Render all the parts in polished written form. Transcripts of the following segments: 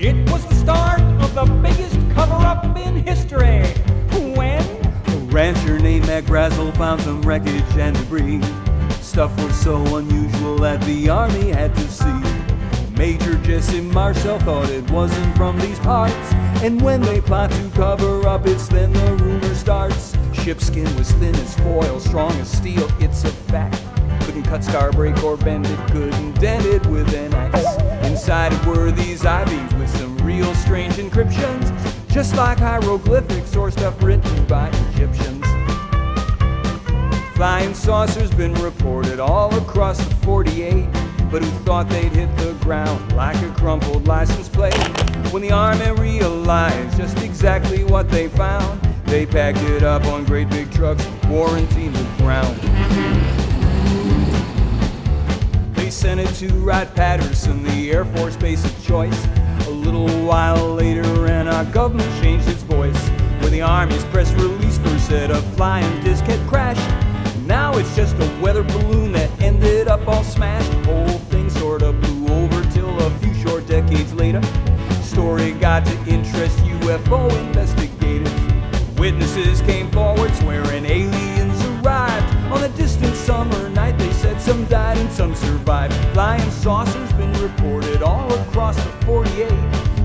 It was the start of the biggest cover-up in history. When a rancher named Mac Brazel found some wreckage and debris. Stuff was so unusual that the army had to see. Major Jesse Marshall thought it wasn't from these parts, and when they plot to cover up, it's then the rumor starts. Shipskin was thin as foil, strong as steel, it's a fact. Couldn't cut, scar, break, or bend it, couldn't dent it with an axe. Inside it were these IVs with some real strange encryptions, just like hieroglyphics or stuff written by Egyptians. Flying saucers been reported all across the 48, but who thought they'd hit the ground like a crumpled license plate? When the army realized just exactly what they found, they packed it up on great big trucks and quarantined the ground. They sent it to Wright-Patterson, the Air Force base of choice. A little while later, and our government changed its voice, where the Army's press release first said a flying disc had crashed. Now it's just a weather balloon that ended up all smashed. The whole thing sort of blew over till a few short decades later. Story got to interest UFO investigators. Witnesses came forward swearing aliens arrived. On a distant summer night, they said some died and some survived. Flying saucers been reported all across the 48,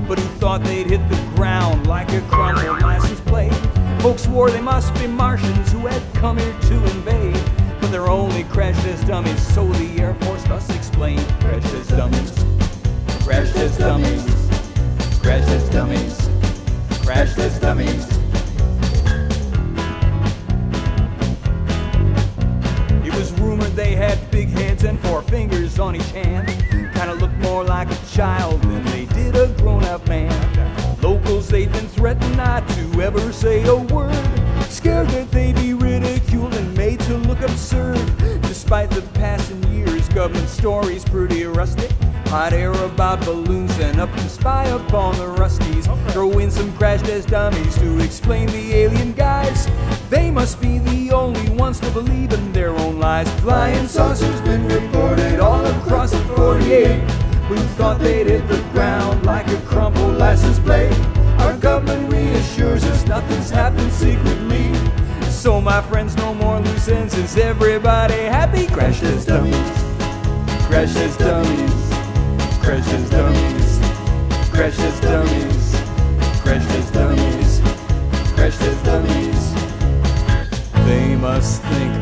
but who thought they'd hit the ground like a crumpled license plate? Folks swore they must be Martians who had come here to invade, but they're only crashed as dummies, so the Air Force thus explained. Crashed as dummies, crashed as dummies, crashed as dummies, crashed as dummies. It was rumored they had big heads and 4 fingers on each hand. Kinda looked more like a child than they did a grown-up man. Locals, they'd been threatened not to ever say a word, scared that they'd be ridiculed and made to look absurd. Despite the passing years, government stories pretty rustic. Hot air about balloons sent up to spy upon the Rusties. Throw in some crashed as dummies to explain the alien guys. They must be the only ones to believe in their own lies. Flying saucers been reported all across the 48. We thought they'd hit the ground like a crumpled license plate. Our government reassures us nothing's happened secretly. So my friends, no more loose ends. Is everybody happy? Crashed as dummies, crashed as dummies, crashed as dummies, crashed as dummies, crashed as dummies, crashed as dummies. They must think